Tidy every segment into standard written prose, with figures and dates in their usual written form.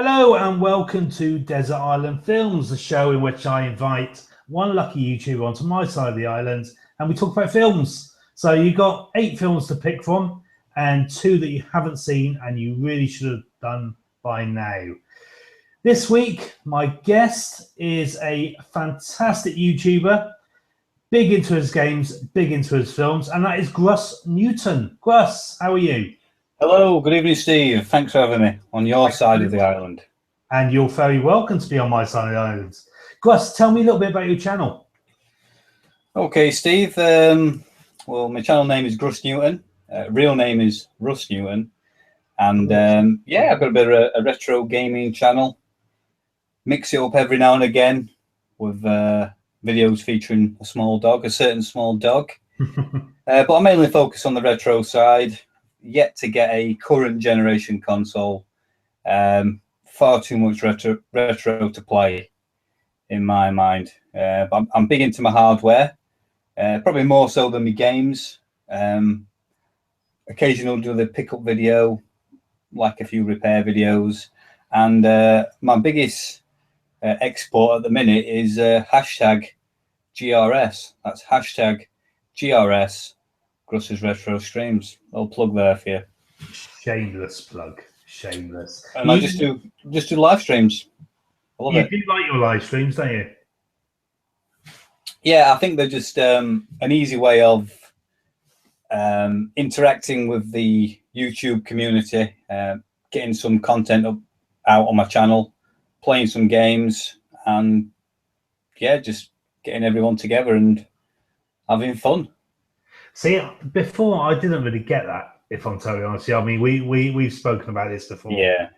Hello and welcome to Desert Island Films, the show in which I invite one lucky YouTuber onto my side of the island and we talk about films. So you've got 8 films to pick from and 2 that you haven't seen and you really should have done by now. This week, my guest is a fantastic YouTuber, big into his games, big into his films, and that is GrussNewton. Gruss, how are you? Hello, good evening, Steve. Thanks for having me on your side of the island. And you're very welcome to be on my side of the island. Gruss, tell me a little bit about your channel. Okay, Steve. Well, my channel name is GrussNewton. Real name is RussNewton. And yeah, I've got a bit of a retro gaming channel. Mix it up every now and again with videos featuring a certain small dog. But I mainly focus on the retro side. Yet to get a current generation console. Far too much retro to play in my mind. But I'm big into my hardware, probably more so than my games. Occasionally do the pickup video, like a few repair videos. And my biggest export at the minute is hashtag GRS. That's hashtag GRS. Gruss's Retro Streams. Little plug there for you. Shameless plug. Shameless. And I just do live streams. I love it. You do like your live streams, don't you? Yeah, I think they're just an easy way of interacting with the YouTube community, getting some content out on my channel, playing some games, and yeah, just getting everyone together and having fun. See, before I didn't really get that, if I'm totally honest. I mean, we've spoken about this before. Yeah.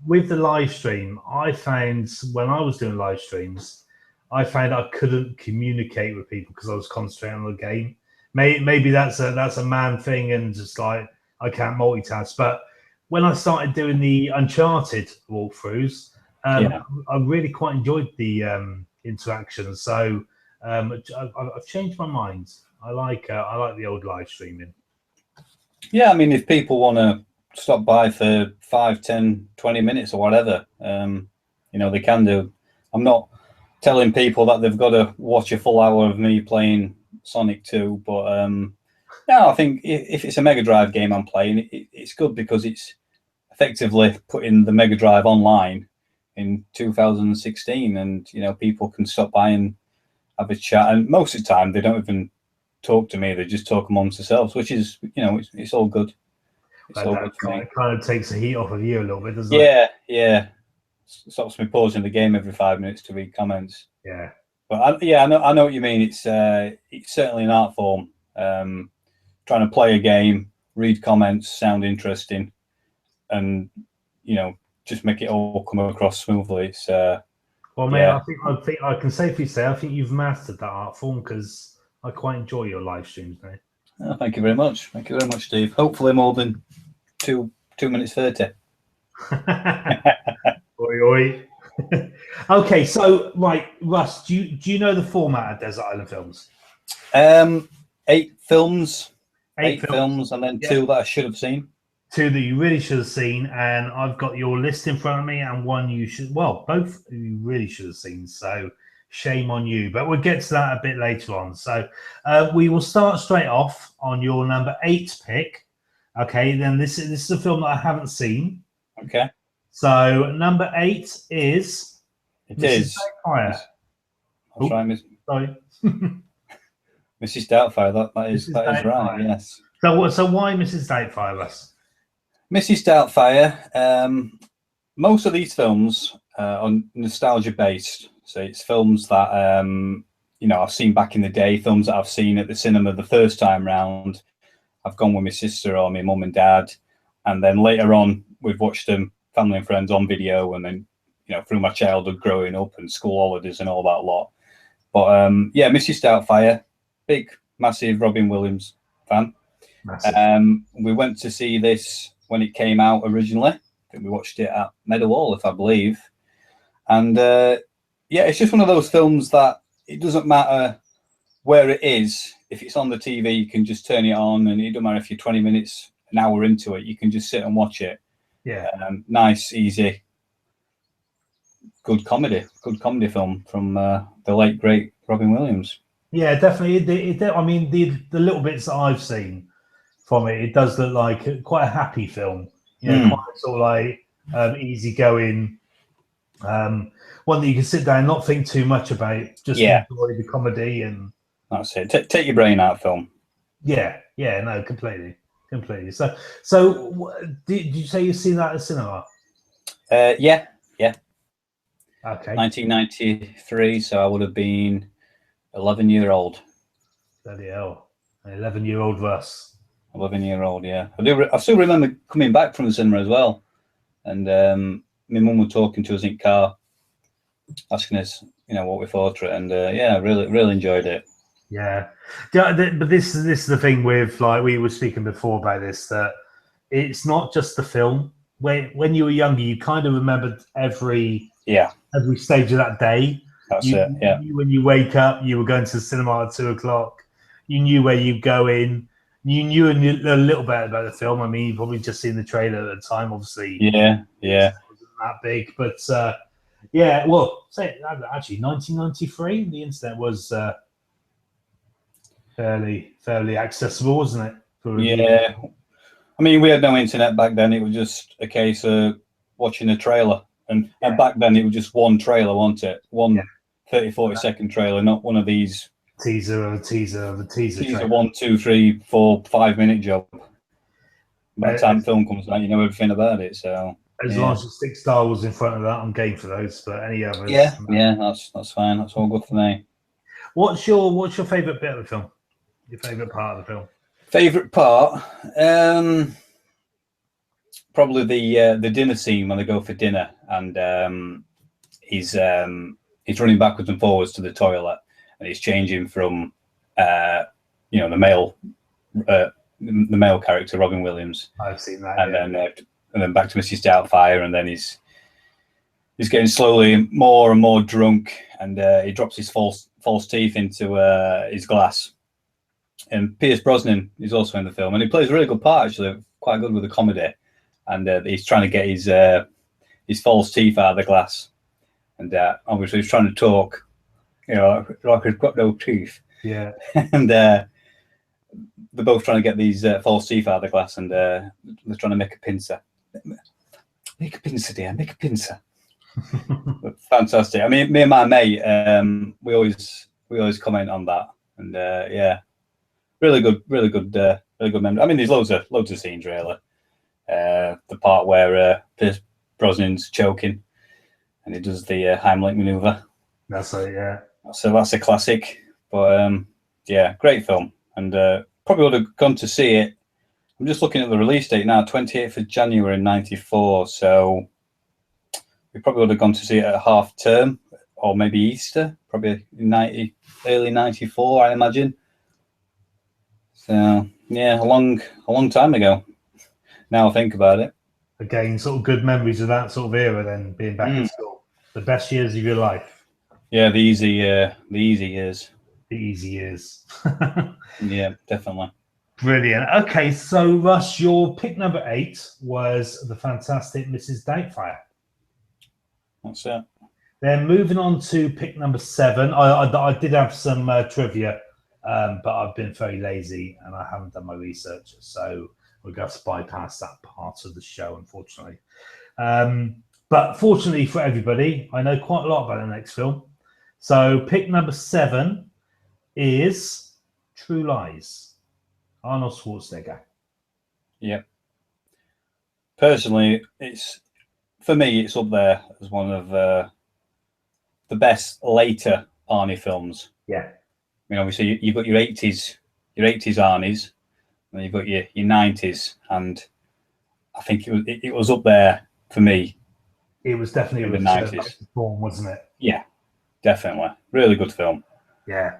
With the live stream, I found when I was doing live streams, I found I couldn't communicate with people because I was concentrating on the game. Maybe that's a man thing, and just like I can't multitask. But when I started doing the Uncharted walkthroughs, I really quite enjoyed the interactions. So I've changed my mind. I like the old live streaming. Yeah, I mean, if people want to stop by for 5, 10, 20 minutes or whatever, they can do. I'm not telling people that they've got to watch a full hour of me playing Sonic 2, but no, I think if it's a Mega Drive game I'm playing, it's good because it's effectively putting the Mega Drive online in 2016, and people can stop by and have a chat. And most of the time, they don't even talk to me; they just talk amongst themselves, which is, it's all good. It's all good for me. It kind of takes the heat off of you a little bit, doesn't it? Yeah. Stops me pausing the game every 5 minutes to read comments. Yeah. But I know what you mean. It's certainly an art form. Trying to play a game, read comments, sound interesting, and just make it all come across smoothly. It's well, mate, I think I can safely say I think you've mastered that art form, because I quite enjoy your live streams now. Oh, thank you very much. Thank you very much, Steve. Hopefully more than 2 minutes 30. Oi. Okay, so right, Russ, do you know the format of Desert Island Films? 8 films. 8 films, and then 2 that I should have seen. 2 that you really should have seen, and I've got your list in front of me, and one you should, well, both you really should have seen. So shame on you, but we'll get to that a bit later on. So we will start straight off on your number 8 pick. Okay, then this is a film that I haven't seen. Okay. So number 8 is Mrs. Doubtfire. That's right, Sorry. Mrs. Doubtfire. That is right. Yes. So why Mrs. Doubtfire, Russ? Mrs. Doubtfire. Most of these films are nostalgia based. So it's films that I've seen back in the day. Films that I've seen at the cinema the first time round. I've gone with my sister or my mum and dad, and then later on we've watched them, family and friends, on video, and then through my childhood growing up and school holidays and all that lot. But Mrs. Doubtfire, big massive Robin Williams fan. We went to see this when it came out originally. I think we watched it at Meadowhall, if I believe. And it's just one of those films that it doesn't matter where it is. If it's on the TV, you can just turn it on, and it doesn't matter if you're 20 minutes, an hour into it, you can just sit and watch it. Yeah. Nice, easy. good comedy film from the late great Robin Williams. Yeah, definitely. I mean, the little bits that I've seen from it, it does look like quite a happy film. You know, quite sort of like easygoing. One that you can sit down and not think too much about, just enjoy the comedy and that's it. Take your brain out film. Yeah, no, completely. So, did you say you've seen that at cinema? Yeah. Okay. 1993, so I would have been 11-year-old. Bloody hell, 11-year-old Russ. 11-year-old, yeah. I still remember coming back from the cinema as well, and my mum was talking to us in the car, asking us, what we thought of it, and yeah, really enjoyed it. Yeah, but this is the thing with, like, we were speaking before about this, that it's not just the film. When you were younger, you kind of remembered every stage of that day. That's it. Yeah. When you wake up, you were going to the cinema at 2:00. You knew where you'd go in. You knew a little bit about the film. I mean, you probably just seen the trailer at the time, obviously. Yeah. It wasn't that big, but yeah. Well, actually, 1993, the internet was fairly accessible, wasn't it? Yeah. I mean, we had no internet back then. It was just a case of watching a trailer. And back then, it was just one trailer, wasn't it? One 30, 40-second trailer, not one of these teaser of a teaser. 1, 2, 3, 4, 5-minute job. By the time the film comes out, you know everything about it. So as long as it sticks Star Wars in front of that, I'm game for those. But any others, yeah, that's fine. That's all good for me. What's your favourite bit of the film? Your favourite part of the film? Favourite part, probably the dinner scene when they go for dinner, and he's running backwards and forwards to the toilet, and he's changing from the male character Robin Williams. I've seen that, and then back to Mrs. Doubtfire, and then he's getting slowly more and more drunk, and he drops his false teeth into his glass. And Pierce Brosnan is also in the film, and he plays a really good part, actually, quite good with the comedy. And he's trying to get his false teeth out of the glass, and obviously he's trying to talk, like he's got no teeth. Yeah. And they're both trying to get these false teeth out of the glass, and they're trying to make a pincer. Make a pincer, dear. Make a pincer. Fantastic. I mean, me and my mate, we always comment on that, and yeah, really good memory. I mean, there's loads of scenes really. The part where Pierce Brosnan's choking, and he does the Heimlich maneuver. That's it, yeah. So that's a classic. But yeah, great film, and probably would have gone to see it. I'm just looking at the release date now, 28th of January 94. So we probably would have gone to see it at half term or maybe Easter, probably in early 94, I imagine. So yeah, a long time ago. Now I think about it. Again, sort of good memories of that sort of era. Then being back in school, the best years of your life. Yeah, the easy years. The easy years. Yeah, definitely. Brilliant. Okay, so Russ, your pick number 8 was the fantastic Mrs. Doubtfire. That's it. Then moving on to pick number 7. I did have some trivia, but I've been very lazy and I haven't done my research, so we're going to bypass that part of the show, unfortunately. But fortunately for everybody, I know quite a lot about the next film. So pick number 7 is True Lies. Arnold Schwarzenegger. Yep. Personally, for me, it's up there as one of the best later Arnie films. Yeah. I mean, obviously, you've got your 80s Arnies, and you've got your 90s, and I think it was up there for me. It was definitely the 90s form, wasn't it? Yeah, definitely. Really good film. Yeah.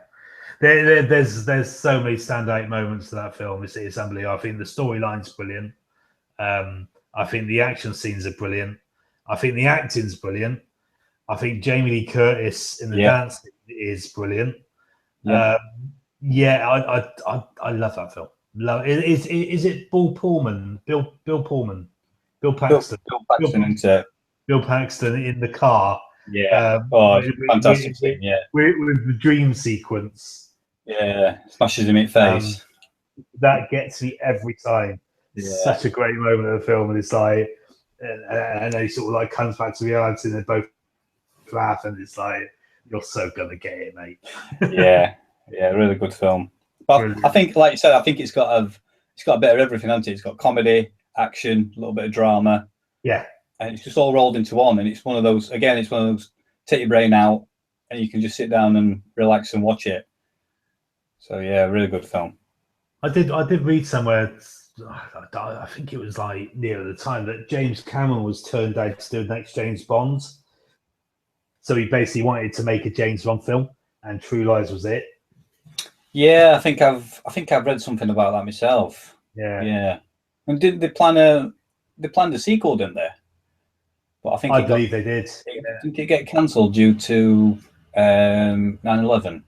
There's so many standout moments to that film. It's unbelievable. I think the storyline's brilliant. I think the action scenes are brilliant. I think the acting's brilliant. I think Jamie Lee Curtis in the dance is brilliant. I love that film. Is it Bill Pullman? Bill Paxton. Bill Paxton Bill Paxton in the car Yeah. Oh, fantastic with, scene. Yeah. with the dream sequence. Yeah. Smashes him in the face. That gets me every time. Yeah. Such a great moment of the film, and it's like, and he sort of like comes back to reality, and they both laugh, and it's like, you're so gonna get it, mate. Yeah. Yeah. Really good film. But Brilliant. I think, like you said, I think it's got a bit of everything, hasn't it? It's got comedy, action, a little bit of drama. Yeah. And it's just all rolled into one. And it's one of those, take your brain out and you can just sit down and relax and watch it. So yeah, really good film. I did read somewhere, I think it was like near the time, that James Cameron was turned down to do the next James Bond. So he basically wanted to make a James Bond film, and True Lies was it. Yeah, I think I've read something about that myself. Yeah. Yeah. And did they plan a sequel, didn't they? But I believe they did. Didn't it get cancelled due to 9/11?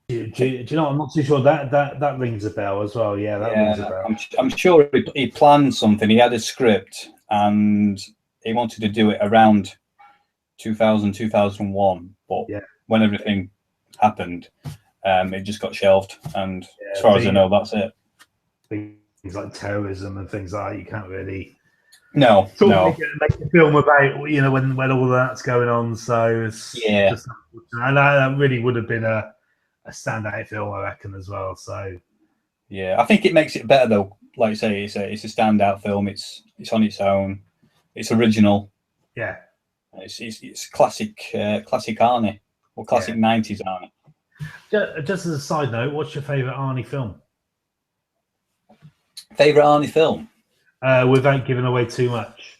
Do you know? I'm not too sure. That rings a bell as well. Yeah, rings a bell. I'm sure he planned something. He had a script and he wanted to do it around 2000, 2001. But when everything happened, it just got shelved. And as far as I know, that's it. Things like terrorism and things like that, you can't really. No. Make a film about, when all that's going on. So it's just, and that really would have been a standout film, I reckon, as well. So yeah, I think it makes it better though. Like you say, it's a standout film. It's on its own. It's original. Yeah, it's classic Arnie, or classic 90s Arnie. Just as a side note, what's your favourite Arnie film? Favourite Arnie film? Without giving away too much.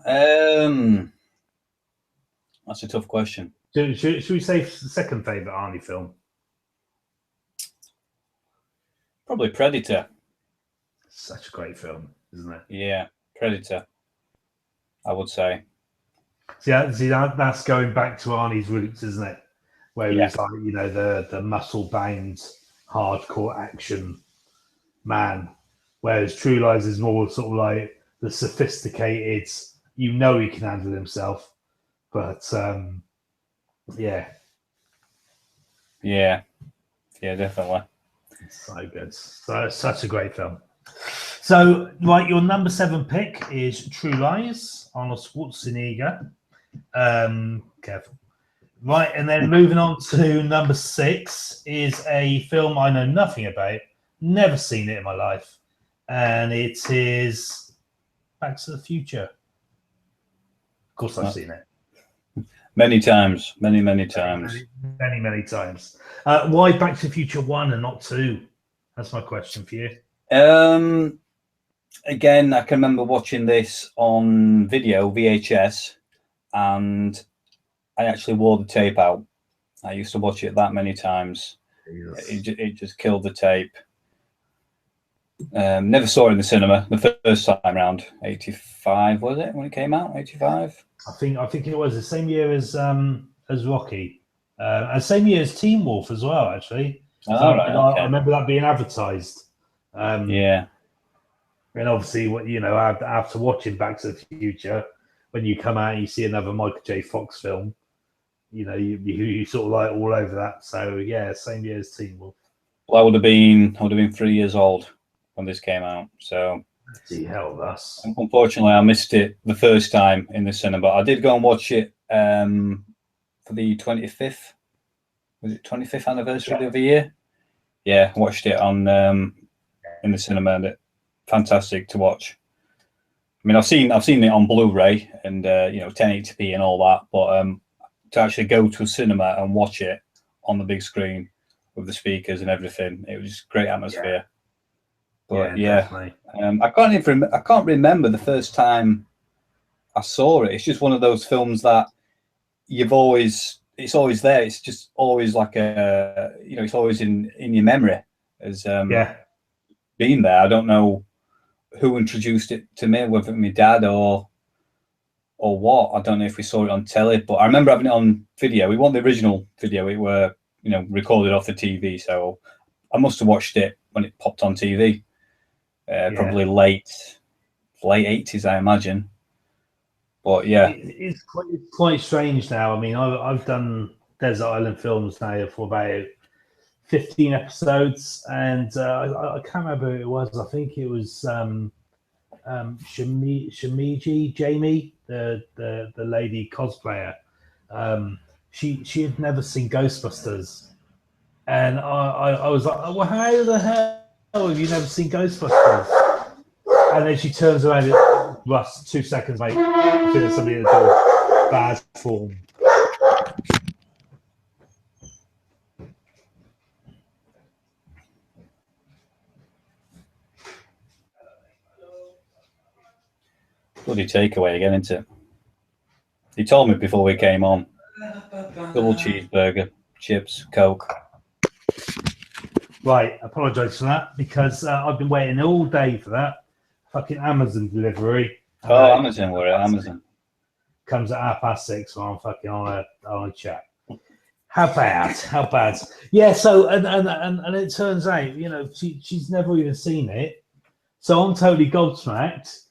That's a tough question. Should we say second favourite Arnie film? Probably Predator. Such a great film, isn't it? Yeah, Predator, I would say. See, that's going back to Arnie's roots, isn't it? Where he's like, the muscle-bound, hardcore action man. Whereas True Lies is more sort of like the sophisticated, he can handle himself. But, yeah, definitely. It's so good. So such a great film. So, right, your number 7 pick is True Lies, Arnold Schwarzenegger. Careful. Right, and then moving on to number 6 is a film I know nothing about, never seen it in my life, and it is Back to the Future. Of course, I've seen it. Many times. Many times. Many times. Why Back to the Future 1 and not 2? That's my question for you. Again, I can remember watching this on video, VHS, and I actually wore the tape out. I used to watch it that many times. It just killed the tape. Never saw it in the cinema the first time around. 85 was it when it came out? 85. I think it was the same year as Rocky, and same year as Teen Wolf as well. Actually, I remember that being advertised. Yeah, and obviously, after watching Back to the Future, when you come out and you see another Michael J. Fox film, you sort of like all over that. So yeah, same year as Teen Wolf. Well, I would have been 3 years old when this came out. So hell, that's unfortunately I missed it the first time in the cinema. I did go and watch it for the 25th. Was it 25th anniversary of the year? Yeah, watched it on in the cinema, and it fantastic to watch. I mean, I've seen it on Blu-ray and 1080p and all that, but to actually go to a cinema and watch it on the big screen with the speakers and everything, it was just great atmosphere. But I can't remember the first time I saw it. It's just one of those films that it's always there. It's just always like it's always in your memory as being there. I don't know who introduced it to me, whether it was my dad or what. I don't know if we saw it on telly, but I remember having it on video. We want the original video. It were recorded off the TV, so I must have watched it when it popped on TV. Probably late 80s, I imagine. But yeah, it's quite strange now. I mean, I've done desert island films now for about 15 episodes, and I can't remember who it was. I think it was Shamiji Jamie, the lady cosplayer. She had never seen Ghostbusters, and I was like, well, how the hell have you never seen Ghostbusters? And then she turns around and Russ, 2 seconds, mate. I think there's somebody at the door. Bad form. bloody takeaway again, isn't it? He told me before we came on. Double cheeseburger, chips, Coke. Right, apologise for that because I've been waiting all day for that fucking Amazon delivery. Oh, Amazon, we're at Amazon. Comes at 6:30, so I'm fucking on a chat. How bad? How bad? Yeah. So and it turns out, you know, she's never even seen it. So I'm totally gobsmacked.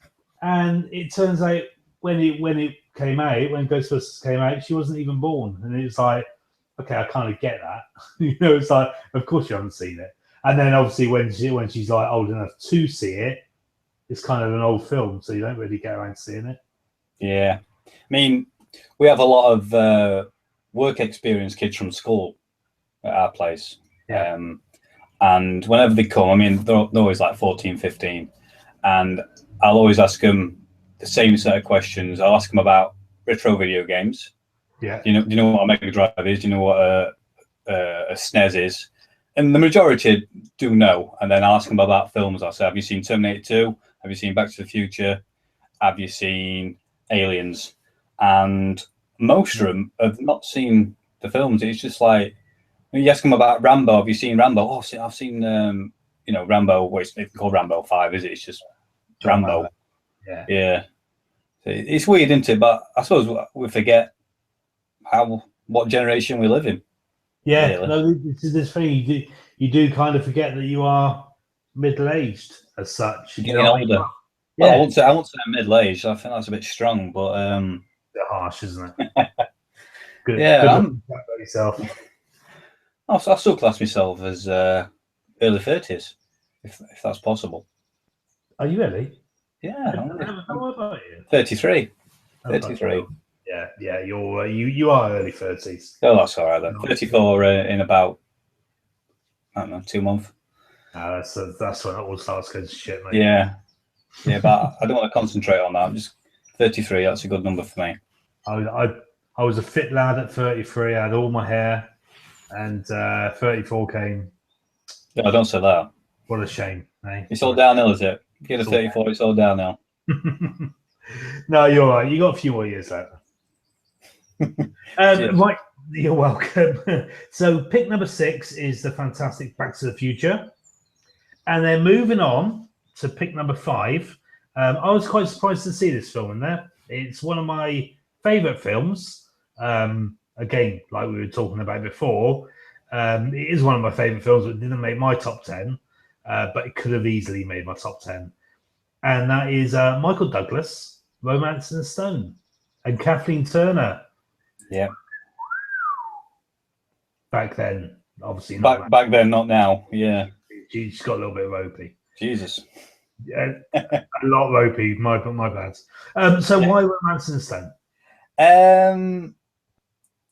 And it turns out when it came out, when Ghostbusters came out, she wasn't even born. And it's like, okay, I kind of get that. You know, it's like, of course you haven't seen it. And then obviously when she's like old enough to see it, it's kind of an old film, so you don't really get around to seeing it. Yeah. I mean, we have a lot of work experience kids from school at our place. Yeah. And whenever they come, I mean, they're always like 14, 15. And I'll always ask them the same set of questions. I'll ask them about retro video games. Yeah. Do you know what a Mega Drive is? Do you know what a SNES is? And the majority do know. And then I'll ask them about films. I'll say, have you seen Terminator 2? Have you seen Back to the Future? Have you seen Aliens? And most of them have not seen the films. It's just like, you ask them about Rambo. Have you seen Rambo? Oh, I've seen you know, Rambo. Well, it's not called Rambo 5, is it? It's just Rambo. Yeah. Yeah. It's weird, isn't it? But I suppose we forget what generation we live in. Yeah. Really. No, this thing you do kind of forget that you are middle-aged as such. You're getting older. Yeah. Well, I won't say I'm middle-aged. I think that's a bit strong, but a bit harsh, isn't it? Good. Yeah. Good about yourself. I still class myself as early 30s, if that's possible. Are you really? Yeah. How old are you? 33. Okay. 33. Yeah. You are early 30s. Oh, that's all right then. 34 in about, I don't know, 2 months. That's when it all starts going to shit, mate. Yeah, but I don't want to concentrate on that. I'm just 33. That's a good number for me. I was a fit lad at 33. I had all my hair, and 34 came. No, don't say that. What a shame, eh? It's all downhill, is it? Get a 34, it's all downhill. No, you're right. You got a few more years left. Right, you're welcome. So pick number 6 is the fantastic Back to the Future. And then moving on to pick number 5. I was quite surprised to see this film in there. It's one of my favourite films. Again, like we were talking about before, it is one of my favourite films, but it didn't make my top 10. But it could have easily made my top 10. And that is Michael Douglas, Romance in the Stone, and Kathleen Turner. Yeah. Back then, obviously not. Back then, not now. Yeah. She's got a little bit ropey. Jesus. Yeah, a lot ropey. My bad. So why Romance in the Stone?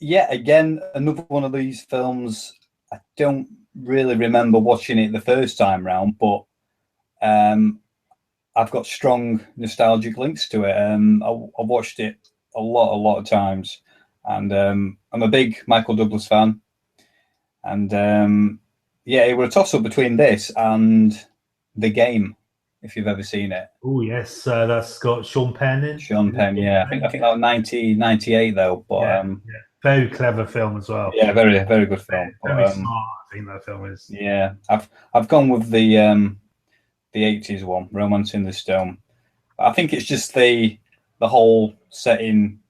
Yeah, again, another one of these films. I don't really remember watching it the first time round, but I've got strong nostalgic links to it. I've watched it a lot of times, and I'm a big Michael Douglas fan. And yeah, it was a toss-up between this and The Game, if you've ever seen it. Oh yes, that's got Sean Penn in. Sean Penn, yeah. I think that was 1998 though, but yeah. Very clever film as well. Yeah, very good film. Very smart, I think that film is. Yeah, I've gone with the 80s one, Romance in the Stone. I think it's just the whole setting,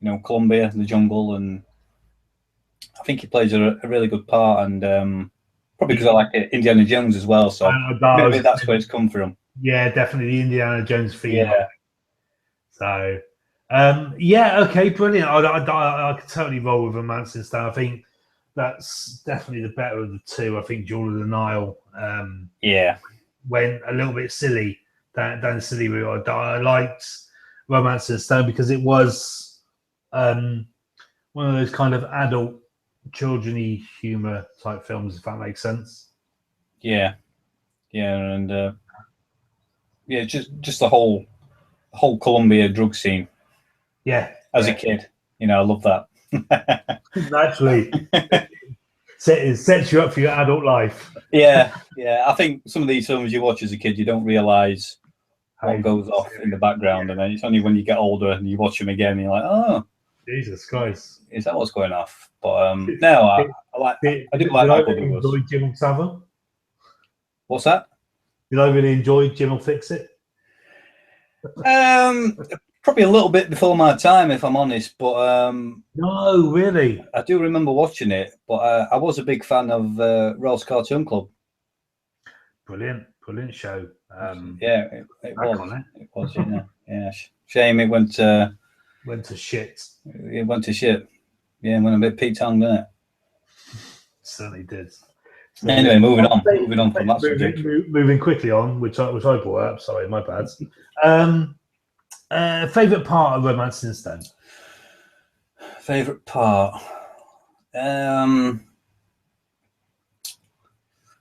you know, Colombia, the jungle, and I think he plays a really good part, and probably because I like Indiana Jones as well, so maybe that's where it's come from. Yeah, definitely the Indiana Jones feel. Yeah. So, Yeah, okay, brilliant. I could totally roll with Romancing Stone. I think that's definitely the better of the two. I think Jewel of the Nile Yeah, went a little bit silly, down the silly route. I liked Romancing Stone because it was one of those kind of adult, children-y humour type films, if that makes sense. yeah, yeah, and yeah, just the whole Colombia drug scene. Yeah, As a kid, I love that. naturally, it sets you up for your adult life. Yeah. I think some of these films you watch as a kid, you don't realise what goes off in the background, and then it's only when you get older and you watch them again, and you're like, oh, Jesus Christ, is that what's going off? But no, I do like Michael Douglas. Enjoy Jim will Savile? What's that? Did I really enjoy Jim will Fix It? Probably a little bit before my time, if I'm honest. But no, really, I do remember watching it. But I was a big fan of Ross Cartoon Club. Brilliant show. Yeah, it was. It was. Yeah. Shame it went to shit. It went to shit. Yeah, it went a bit Pete Tong, didn't it? Certainly did. Anyway, moving on from that subject. Moving quickly on, which I brought up. Sorry, my bad. Favorite part of Romancing Stone? Favorite part? Probably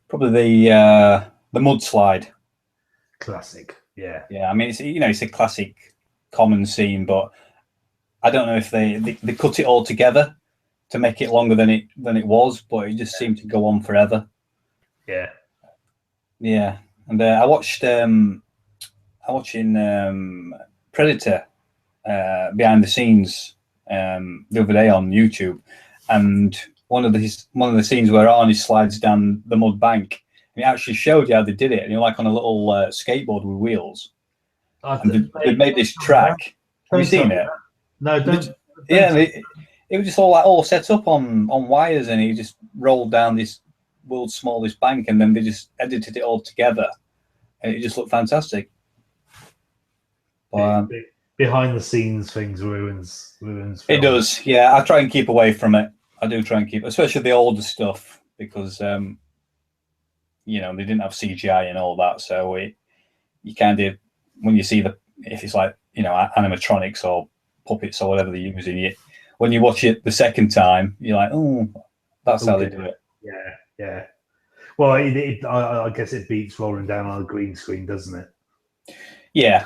the mudslide. Classic. Yeah. Yeah. I mean, it's a classic, common scene, but I don't know if they cut it all together to make it longer than it was, but it just seemed to go on forever. Yeah. Yeah. And I watched Predator behind the scenes the other day on YouTube, and one of the scenes where Arnie slides down the mud bank, and it actually showed you how they did it, and you're like on a little skateboard with wheels. And they made this track. Have you seen it? No, don't. Yeah, it was just all set up on wires, and he just rolled down this world's smallest bank, and then they just edited it all together, and it just looked fantastic. Behind the scenes things ruins films. It does, yeah. I try and keep away from it. I do try and keep, especially the older stuff, because they didn't have CGI and all that, so you kind of, when you see if it's like animatronics or puppets or whatever they're using, when you watch it the second time, you're like, oh, that's how they do it. Yeah. Well, I guess it beats rolling down on a green screen, doesn't it? Yeah.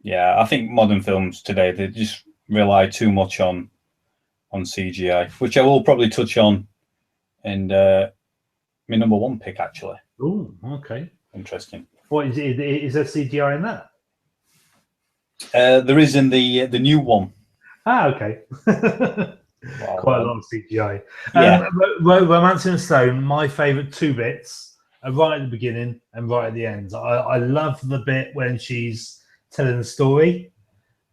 I think modern films today, they just rely too much on CGI, which I will probably touch on in my number one pick, actually. Oh, okay. Interesting. What is it? Is there CGI in that? There is in the new one. Okay. Quite a lot of CGI. Yeah. Romancing Stone, my favourite two bits are right at the beginning and right at the end. I love the bit when she's telling the story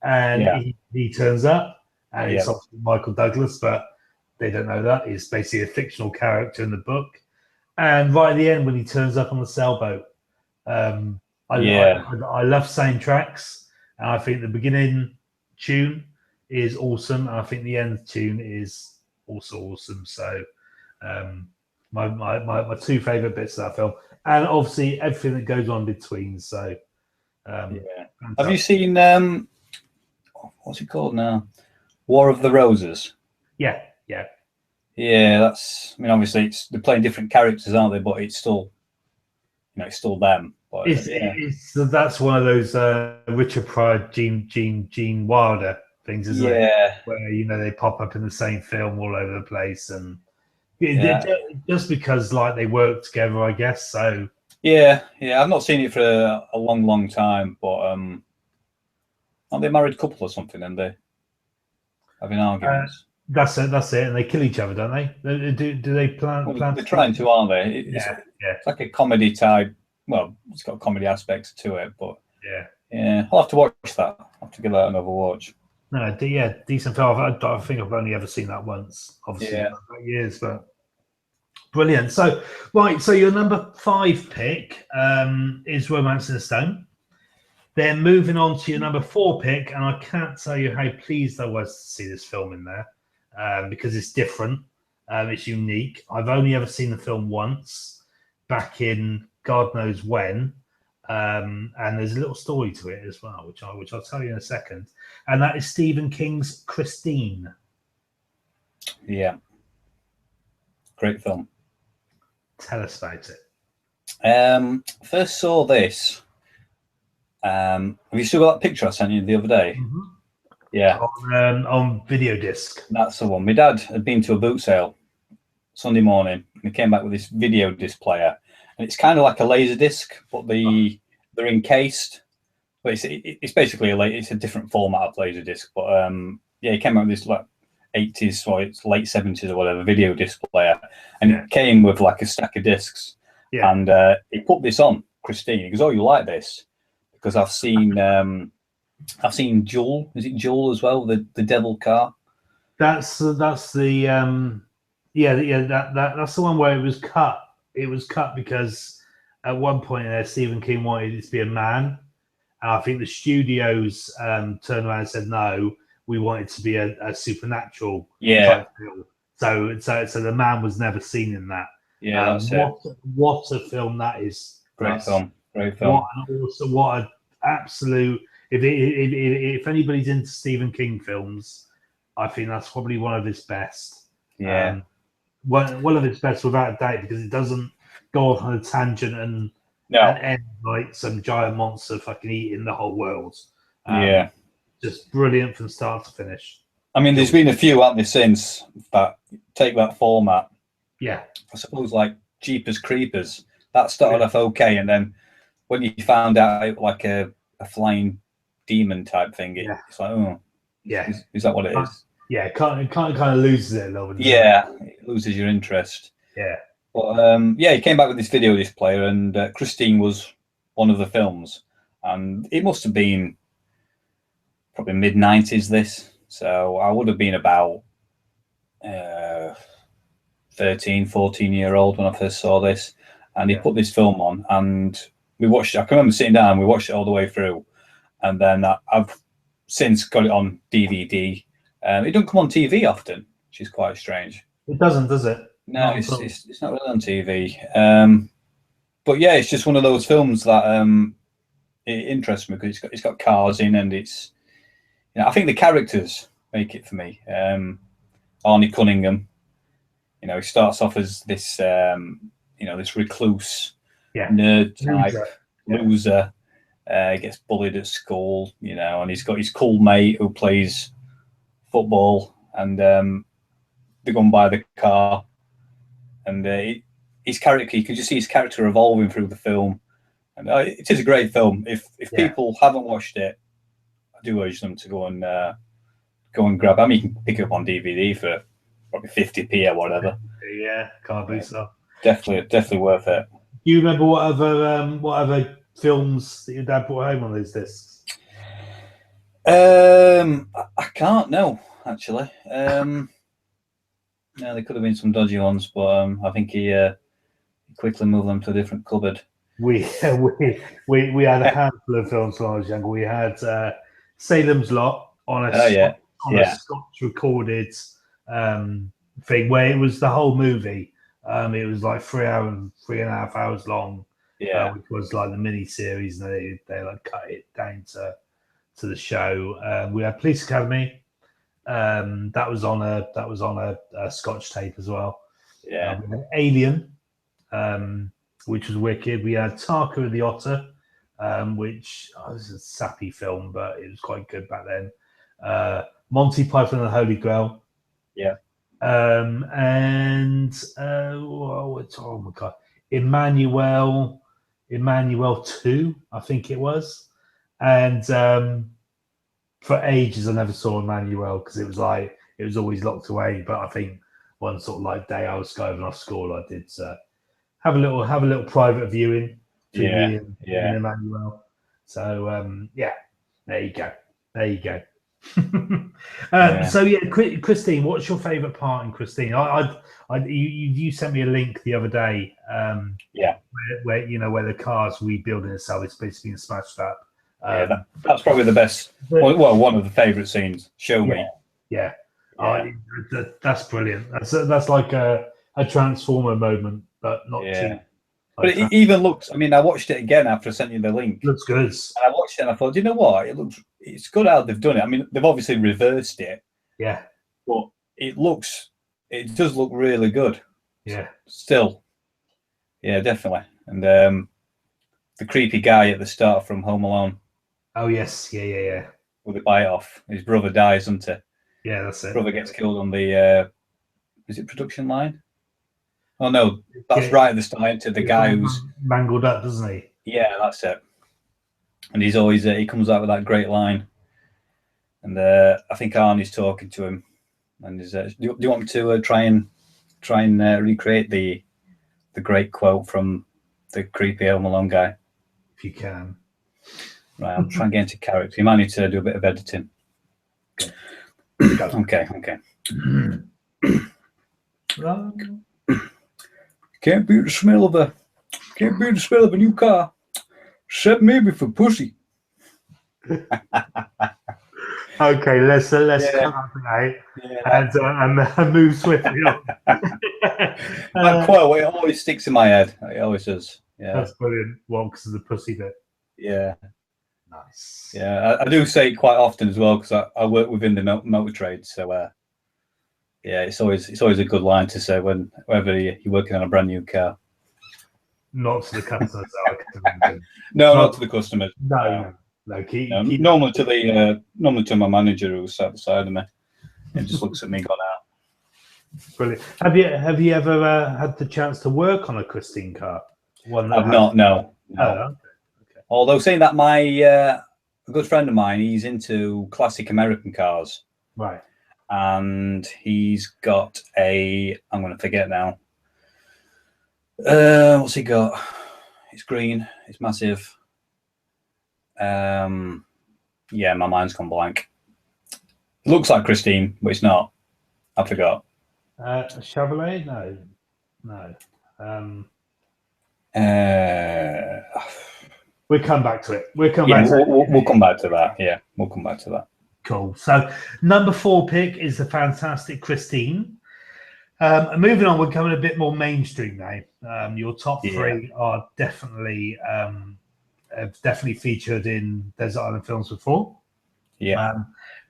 and he turns up, and it's obviously Michael Douglas, but they don't know that. He's basically a fictional character in the book. And right at the end when he turns up on the sailboat. I love soundtracks, and I think the beginning tune is awesome, and I think the end tune is also awesome. So my two favorite bits of that film, and obviously everything that goes on between. So have you seen what's it called now? War of the Roses? Yeah, that's, I mean, obviously they're playing different characters, aren't they? But it's still it's still them. But that's one of those Richard Pryor, Gene Wilder things, isn't it? Where they pop up in the same film all over the place, and just because like they work together, I guess. So I've not seen it for a long time, but aren't they a married couple or something? And they having arguments. That's it, and they kill each other, don't they? Do they plan? They're trying to, aren't they? It's like a comedy type. Well, it's got comedy aspects to it, but I'll have to watch that. I'll have to give that another watch. No, decent film. I think I've only ever seen that once. Obviously, years, but brilliant. So, right, so your number 5 pick is Romancing Stone. Then moving on to your number 4 pick, and I can't tell you how pleased I was to see this film in there because it's different, it's unique. I've only ever seen the film once, back in God knows when, and there's a little story to it as well, which I'll tell you in a second. And that is Stephen King's Christine. Yeah, great film. Tell us about it. First saw this. Have you still got that picture I sent you the other day? Mm-hmm. Yeah, on video disc. That's the one. My dad had been to a boot sale Sunday morning, and he came back with this video disc player, and it's kind of like a laser disc, but they're encased. But it's basically it's a different format of laser disc. But yeah, he came out with this like 80s or it's late 70s or whatever video disc player, and it came with like a stack of discs. Yeah. And he put this on Christine. He goes, "Oh, you like this?" Because I've seen Jewel. Is it Jewel as well? The Devil Car. That's the that's the one where it was cut. It was cut because at one point Stephen King wanted it to be a man, and I think the studios turned around and said no, we want it to be a supernatural type film. So the man was never seen in that. Yeah, that's what a film that is! Great film. What an absolute! If anybody's into Stephen King films, I think that's probably one of his best. Yeah, one of his best without a doubt, because it doesn't go off on a tangent and end like some giant monster fucking eating the whole world. Just brilliant from start to finish. I mean, there's been a few out there since that take that format. Yeah, I suppose like Jeepers Creepers, that started off okay, and then when you found out like a flying demon type thing, it's like, oh, yeah, is that what it is? Yeah, it kind of loses it a little bit. Yeah, it loses your interest. Yeah, but yeah, he came back with this video disc player, and Christine was one of the films, and it must have been probably mid-90s. This, so I would have been about 13, 14-year-old when I first saw this, and he put this film on, and we watched it. I can remember sitting down, we watched it all the way through, and then I've since got it on DVD. It doesn't come on TV often, which is quite strange. It doesn't, does it? No, it's not really on TV. But yeah, it's just one of those films that it interests me because it's got cars in, and it's, you know, I think the characters make it for me. Arnie Cunningham, you know, he starts off as this this recluse nerd type loser. Gets bullied at school, you know, and he's got his cool mate who plays football, and they go and buy the car, and his character, you can just see his character evolving through the film, and it is a great film. If people haven't watched it, I do urge them to go and grab. I mean, you can pick it up on DVD for probably 50p or whatever. Yeah, can't do so. Definitely worth it. Do you remember what other films that your dad brought home on those discs? I can't know, actually. No, there could have been some dodgy ones, but I think he quickly moved them to a different cupboard. We had a handful of films when I was younger. We had Salem's Lot on a Scotch recorded thing where it was the whole movie. It was like 3.5 hours long. Yeah, which was like the mini series, and they like cut it down to the show. We had Police Academy. That was on a Scotch tape as well. Yeah, we had Alien, which was wicked. We had Tarka and the Otter, which was a sappy film, but it was quite good back then. Monty Python and the Holy Grail. Yeah. And oh my god, Emmanuel 2, I think it was. And for ages I never saw Emmanuel because it was always locked away. But I think one sort of like day I was going off school, I did have a little private viewing in Emmanuel. So there you go. So Christine, what's your favorite part in Christine? You sent me a link the other day. Where the car's rebuilding itself, it's basically been smashed up. That's probably the best. Well, one of the favourite scenes. Show me. Yeah. That's brilliant. That's like a Transformer moment, but not too. But it even looks. I mean, I watched it again after I sent you the link. Looks good. And I watched it and I thought, you know what? It's good how they've done it. I mean, they've obviously reversed it. Yeah. But it does look really good. Yeah. Still. Yeah, definitely. And the creepy guy at the start from Home Alone. Oh yes, yeah. With the bite off, his brother dies, doesn't he? Yeah, that's it. Brother gets killed on the is it production line? Oh no, that's right at the start. To the guy who's mangled up, doesn't he? Yeah, that's it. And he's always he comes out with that great line, and I think Arnie's talking to him, and he's do you want me to try and recreate the great quote from the creepy Home Alone guy? If you can. Right, I'll try and get into character. You might need to do a bit of editing. Okay. Can't beat the smell of a new car, except maybe for pussy. Okay, let's cut that out and move swiftly on. That quote, it always sticks in my head. It always does. Yeah, that's brilliant. Well, because of the pussy bit. Yeah. Nice. Yeah, I do say it quite often as well because I work within the motor trade. So yeah, it's always a good line to say whenever you're working on a brand new car. Not to the customers. No, not to the customers. No. Normally to my manager who's sat beside of me and just looks at me going out. Brilliant. Have you ever had the chance to work on a Christine car? I've not. No. Okay. Although saying that, my a good friend of mine, he's into classic American cars. Right. And he's got I'm going to forget now. What's he got? It's green. It's massive. Yeah, my mind's gone blank. It looks like Christine, but it's not. I forgot. Chevrolet? No. We'll come back to it. We'll come back to that. Yeah, we'll come back to that. Cool. So number 4 pick is the fantastic Christine. Moving on, we're coming a bit more mainstream now. Your top 3 are definitely featured in Desert Island Films before. Yeah.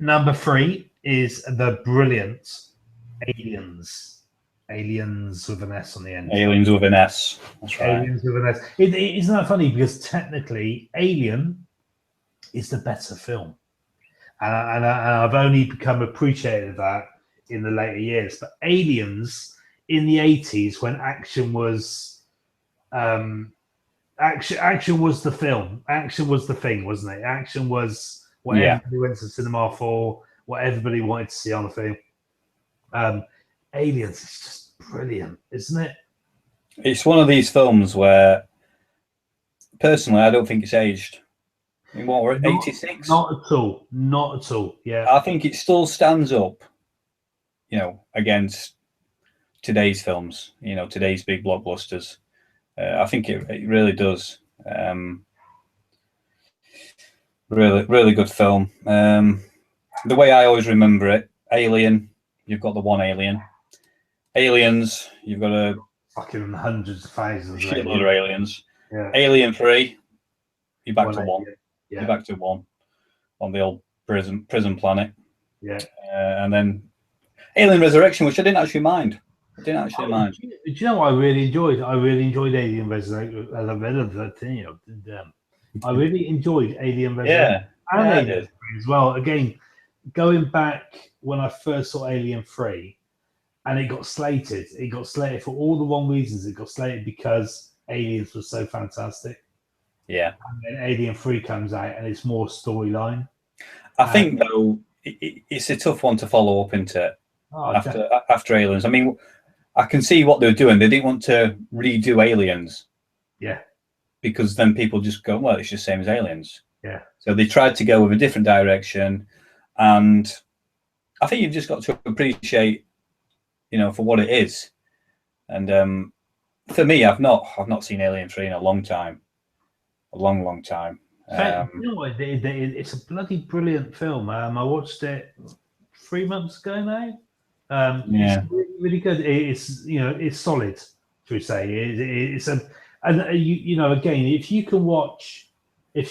Number 3 is the brilliant Aliens. Aliens with an S on the end. Aliens with an S. That's right. Aliens with an S. Isn't that funny? Because technically, Alien is the better film. And I've only become appreciated of that in the later years. But Aliens in the 80s, when action was action was the film. Action was the thing, wasn't it? Action was what everybody went to cinema for, what everybody wanted to see on the film. Aliens is just brilliant, isn't it? It's one of these films where, personally, I don't think it's aged. I mean, what, we're at 86? Not at all. Yeah. I think it still stands up, against today's films, today's big blockbusters. I think it really does. Really, really good film. The way I always remember it, Alien, you've got the one Alien. Aliens, you've got a fucking hundreds of thousands of aliens. Yeah. Alien 3, you're back to 1. Yeah. You're back to 1 on the old prison planet. Yeah. And then Alien Resurrection, which I didn't actually mind. Do you know what I really enjoyed? I really enjoyed Alien Resurrection. I really enjoyed Alien Resurrection. Yeah, and Alien 3 as well. Again, going back when I first saw Alien 3, and it got slated. It got slated for all the wrong reasons. It got slated because Aliens was so fantastic. Yeah. And then Alien 3 comes out, and it's more storyline. I think, though, it's a tough one to follow up into after Aliens. I mean, I can see what they were doing. They didn't want to redo Aliens. Yeah. Because then people just go, well, it's just the same as Aliens. Yeah. So they tried to go with a different direction. And I think you've just got to appreciate, for what it is. And for me, I've not seen Alien 3 in a long time. A long time. You know what? It's a bloody brilliant film. I watched it 3 months ago now. Yeah. It's really, really good. It's it's solid. Should we say? It's a and again, if you can watch the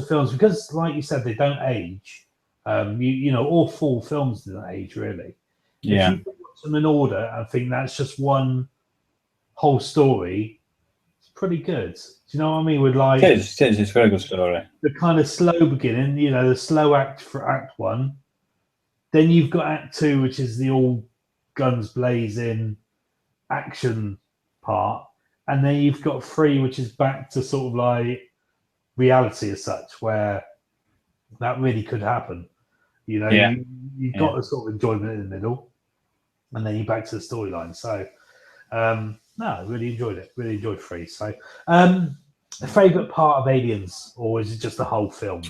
films, because like you said, they don't age. All full films don't age really. If Yeah. you can watch them in order and think that's just one whole story, it's pretty good. Do you know what I mean? With like It is. It's a very good story. the kind of slow beginning, the slow act for Act One. Then you've got Act Two, which is the all guns blazing action part, and then you've got Three, which is back to sort of like reality as such, where that really could happen. Yeah. You got a sort of enjoyment in the middle, and then you're back to the storyline. So, no, I really enjoyed it. Really enjoyed Three. So, favorite part of Aliens, or is it just the whole film?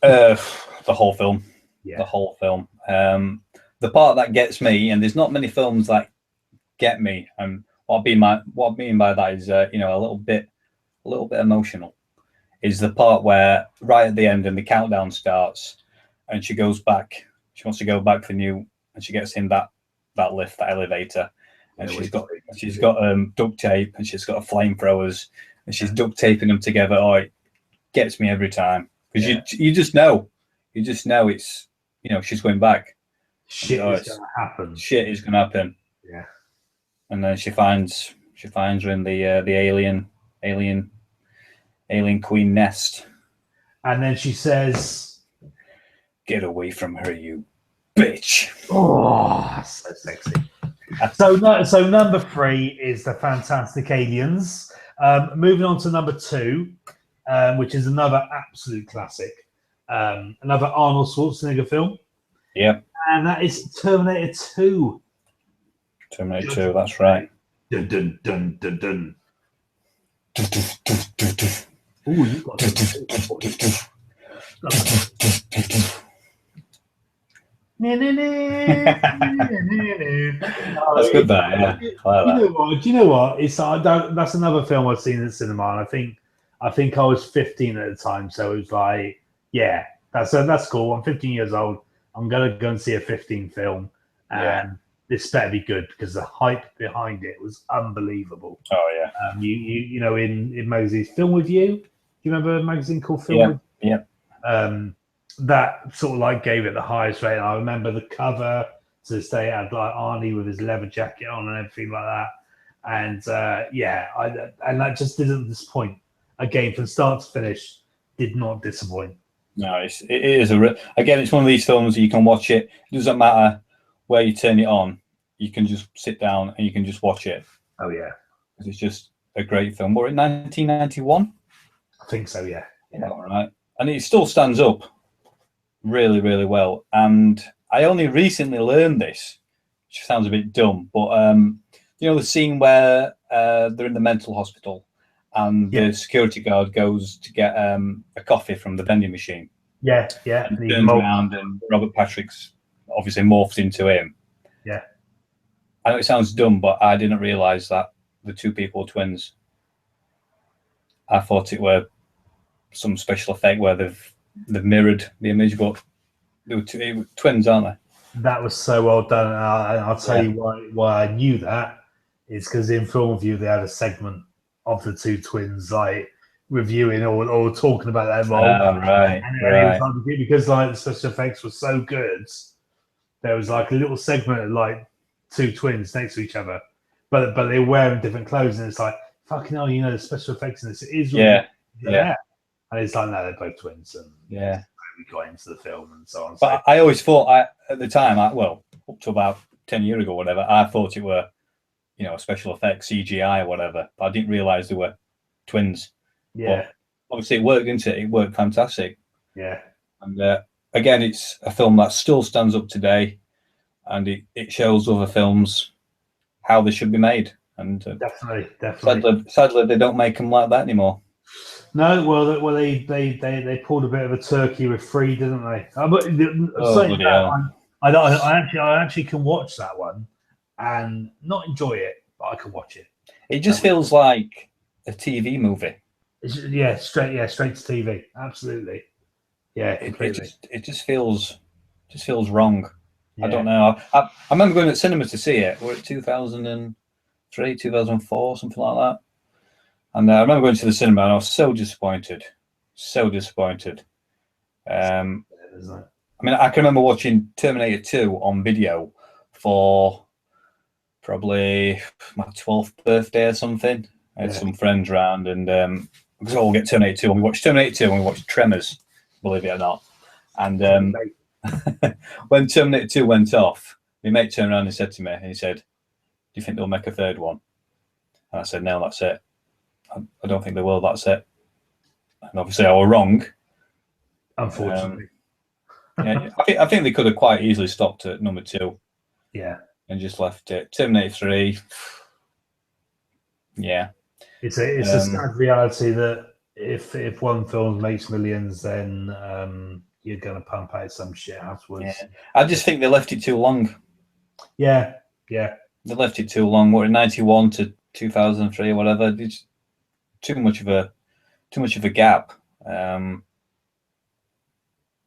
The whole film. Yeah. The whole film. The part that gets me, and there's not many films that get me, and what I mean by that is a little bit emotional, is the part where right at the end and the countdown starts and she goes back, she wants to go back for new, and she gets in that lift, that elevator, and she's got duct tape, and she's got flamethrowers, and she's duct taping them together. Oh, it gets me every time, because you just know it's she's going back. Shit is gonna happen. Shit is gonna happen. Yeah. And then she finds her in the alien queen nest. And then she says, "Get away from her, you bitch." Oh, so sexy. So number 3 is the Fantastic Aliens. Moving on to number 2, which is another absolute classic. Another Arnold Schwarzenegger film. Yep. And that is Terminator 2. Terminator 2, that's right. Dun, dun, dun, dun, dun. Ooh, you've got That's good, that, yeah. Do you know what? That's another film I've seen in the cinema, and I think I was 15 at the time, so it was like, yeah, that's cool. I'm 15 years old. I'm gonna go and see a 15 film, and this better be good, because the hype behind it was unbelievable. Oh yeah. In magazines, Film With You. Do you remember a magazine called Film With You? Yeah. That sort of like gave it the highest rating. I remember the cover to this day had like Arnie with his leather jacket on and everything like that. And and that just didn't disappoint. Again, from start to finish, did not disappoint. No, it is again. It's one of these films that you can watch it. It doesn't matter where you turn it on. You can just sit down and you can just watch it. Oh yeah, it's just a great film. What, in 1991? I think so. Yeah. All right, and it still stands up really, really well. And I only recently learned this, which sounds a bit dumb, but the scene where they're in the mental hospital, and the security guard goes to get a coffee from the vending machine. Yeah. And turns around, and Robert Patrick's obviously morphed into him. Yeah. I know it sounds dumb, but I didn't realise that the two people were twins. I thought it were some special effect where they've mirrored the image, but they were twins, aren't they? That was so well done. And I'll tell you why I knew that is because in Film Review they had a segment of the two twins like reviewing or talking about that role. Right. And it was like, because like the special effects were so good, there was like a little segment of like two twins next to each other, but they're wearing different clothes, and it's like, fucking hell, the special effects in this is really and it's like, no, they're both twins, and we got into the film and so on. But I always thought at the time, up to about 10 years ago, or whatever, I thought it were special effects, CGI or whatever, but I didn't realise they were twins. Yeah, but obviously it worked, didn't it? It worked fantastic. Yeah, and again, it's a film that still stands up today, and it shows other films how they should be made. And definitely. Sadly, they don't make them like that anymore. No, well, they pulled a bit of a turkey with Free, didn't they? I actually can watch that one and not enjoy it, but I can watch it. It just feels like a TV movie. straight to TV. Absolutely. Yeah, completely. It just feels wrong. Yeah. I don't know. I remember going to the cinema to see it. We're at 2003, 2004, something like that. And I remember going to the cinema and I was so disappointed. So disappointed. I mean, I can remember watching Terminator 2 on video for probably my 12th birthday or something. I had some friends around and because we'll get Terminator 2 and we watched Terminator 2 and we watched Tremors, believe it or not. And when Terminator 2 went off, my mate turned around and said to me, he said, "Do you think they'll make a third one?" And I said, "No, that's it. I don't think they will, that's it." And obviously I was wrong. Unfortunately. Yeah, I think they could have quite easily stopped at number 2. Yeah. And just left it. Terminator 3. Yeah. It's a sad reality that if one film makes millions, then you're going to pump out some shit afterwards. Yeah. I just think they left it too long. Yeah. They left it too long. What, 91 to 2003 or whatever. It's too much of a gap.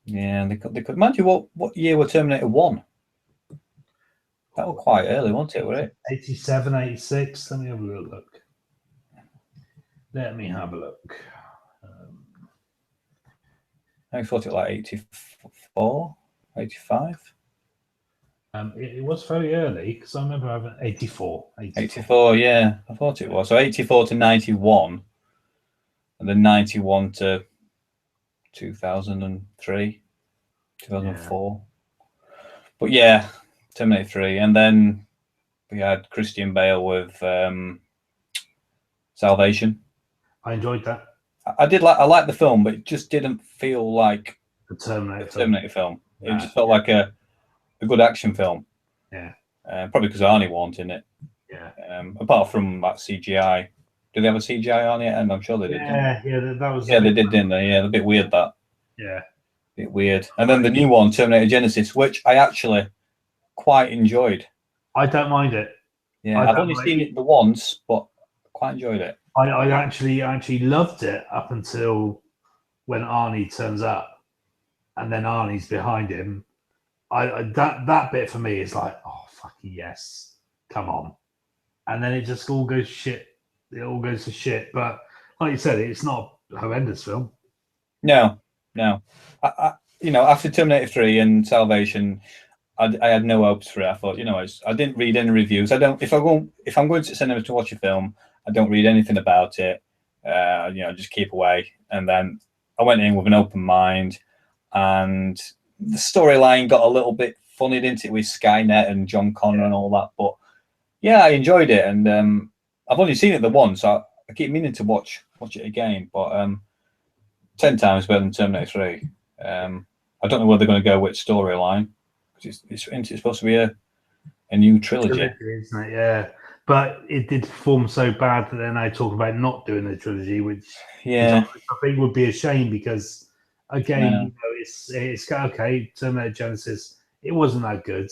Yeah, they could. Mind you, what year were Terminator 1? That was quite early, wasn't it? Were it 87, 86? Let me have a little look. I thought it like 84, 85. It was very early because I remember having 84. 84, yeah, I thought it was. So 84 to 91, and then 91 to 2003, 2004. Yeah. But yeah, Terminator 3, and then we had Christian Bale with Salvation. I enjoyed that. I liked the film, but it just didn't feel like a Terminator film. It just felt like a good action film. Yeah. Probably because Arnie wasn't in it. Yeah. Apart from that CGI. Did they have a CGI on it? And I'm sure they did. Yeah, that was. Yeah, they did, didn't they? Yeah, a bit weird that. Yeah. A bit weird. And then the new one, Terminator Genesis, which I actually quite enjoyed. I don't mind it. Yeah, I've only seen it the once, but quite enjoyed it. I actually loved it up until when Arnie turns up, and then Arnie's behind him. That bit for me is like, oh fucking yes, come on, and then it just all goes shit. It all goes to shit. But like you said, it's not a horrendous film. No. I after Terminator 3 and Salvation, I had no hopes for it. I thought, I didn't read any reviews. I don't. If I'm going to cinema to watch a film, I don't read anything about it. Just keep away. And then I went in with an open mind, and the storyline got a little bit funny, didn't it, with Skynet and John Connor and all that. But yeah, I enjoyed it, and I've only seen it the once. So I keep meaning to watch it again. But 10 times better than Terminator 3. I don't know where they're going to go with storyline. It's supposed to be a new trilogy, isn't it? Yeah. But it did perform so bad that then I talk about not doing the trilogy, which I think would be a shame because, again, it's okay. Terminator Genesis, it wasn't that good.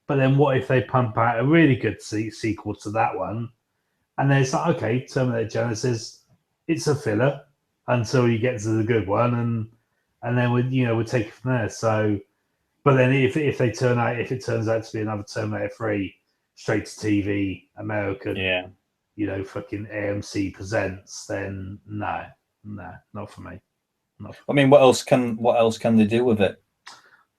But then what if they pump out a really good sequel to that one? And then it's like, okay, Terminator Genesis, it's a filler until you get to the good one, and then we'll take it from there. So, but then if it turns out to be another Terminator 3, straight to TV, American, fucking AMC presents, then no, not for me. I mean, what else can they do with it?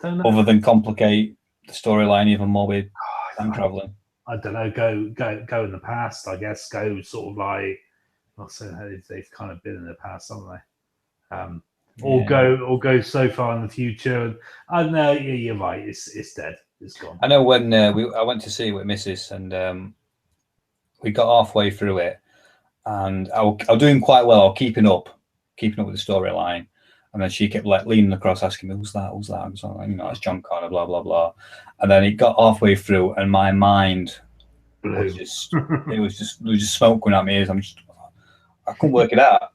Don't know. Other than complicate the storyline even more with time traveling. I don't know. Go in the past, I guess. Go sort of like, not saying how they've kind of been in the past, haven't they? Or go so far in the future. I don't know. Yeah, you're right. It's dead. It's gone. I know when I went to see it with Mrs. and we got halfway through it, and I was doing quite well. I was keeping up with the storyline, and then she kept leaning across, asking me, "Who's that? Who's that?" I was like, "It's John Connor." Blah blah blah. And then it got halfway through, and my mind was just there was just smoke going out my ears. I couldn't work it out.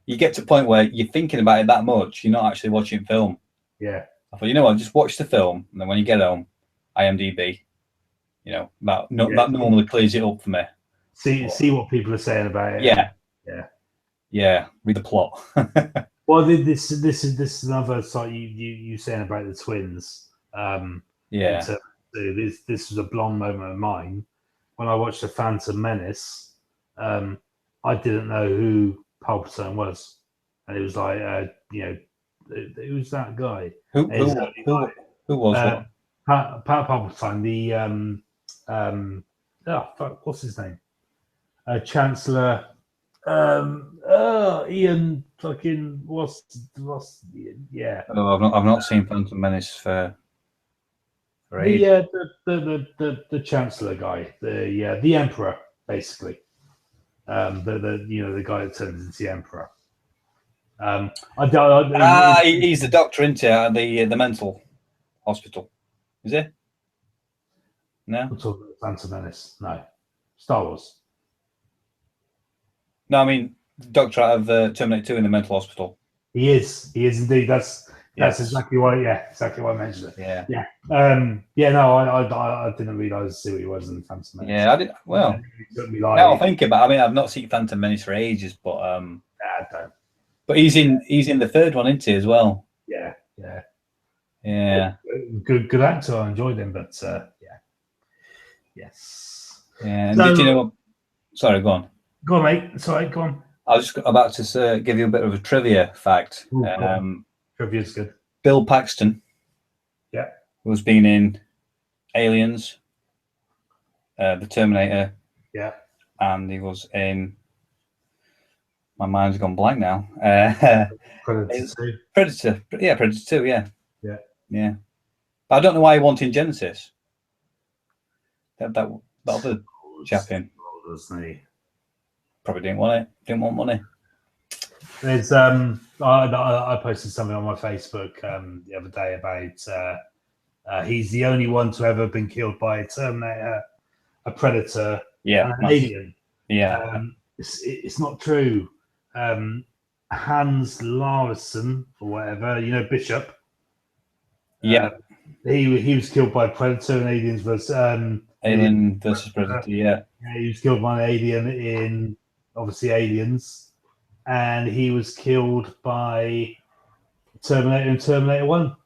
You get to a point where you're thinking about it that much, you're not actually watching film. Yeah. I thought, what, just watch the film, and then when you get home, IMDb, that normally clears it up for me. See what people are saying about it. Yeah. Yeah, read the plot. Well, this is another site you saying about the twins. Yeah. This was a blonde moment of mine when I watched The Phantom Menace. I didn't know who Palpatine was, and it was like it was that guy. Who was Uh, what? Palpatine, fuck, what's his name? Chancellor. Ian fucking what's yeah. Oh, I've not seen Phantom Menace for The, ages. the chancellor guy, the emperor, basically. The guy that turns into the emperor. He's the doctor into the mental hospital. Is he? No, We're talking about Phantom Menace. No, Star Wars. no. I mean, doctor out of Terminator 2 in the mental hospital. He is indeed. That's Yes. exactly why. Yeah, exactly why I mentioned it. Yeah. Yeah. No, I didn't realise who he was in Phantom Menace. Yeah, I did. Well, It took me like, now I think about it, I mean, I've not seen Phantom Menace for ages, but I don't. but he's in the third one, isn't he, as well? Yeah. Yeah. Good actor. I enjoyed him, but yeah. Yes. Yeah. And So- did you know? Sorry, go on. Go on, mate. Sorry, go on. I was just about to give you a bit of a trivia fact. Ooh, go on. Trivia's good. Bill Paxton, Yeah. who's been in Aliens, The Terminator, Yeah. and he was in. My mind's gone blank now. Predator 2. Predator, yeah, Predator 2, yeah. Yeah. Yeah. But I don't know why he wanted Genesis. That other chap in. Wasn't he? Probably didn't want it. Didn't want money. There's I posted something on my Facebook the other day about he's the only one to ever been killed by a Terminator, a Predator, Yeah. and an alien. Yeah. It's not true. Hans Larsson or whatever, Bishop. Yeah. He was killed by Predator and Aliens versus Alien versus Predator, yeah. He was killed by an alien in obviously Aliens, and he was killed by Terminator in Terminator 1.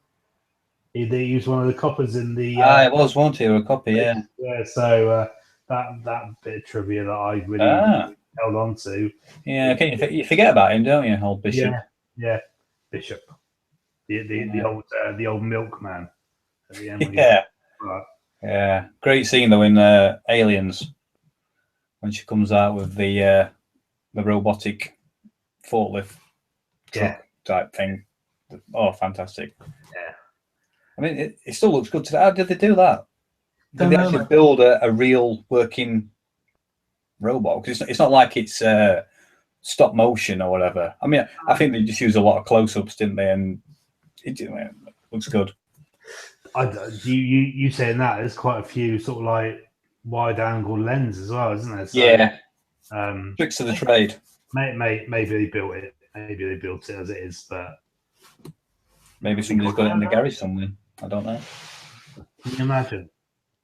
He was one of the coppers in the. It was, wasn't he? Or a copy, yeah. Yeah, so that bit of trivia that I really held on to. Yeah, you forget about him, don't you, old Bishop? Yeah, Bishop, the old milkman at the end. Yeah. Right. Yeah, great scene though in Aliens when she comes out with the robotic forklift truck type thing. Oh, fantastic! Yeah, I mean, it still looks good today. How did they do that? Did Don't they know, actually mate. build a real working robot? Because it's not like it's stop motion or whatever. I mean, I think they just used a lot of close-ups, didn't they? And it looks good. You saying that there's quite a few sort of like wide angle lens as well, isn't there? So, Yeah. Um, Tricks of the trade. maybe they built it. Maybe they built it as it is, but Maybe somebody's got it in the garage somewhere. I don't know. can you imagine?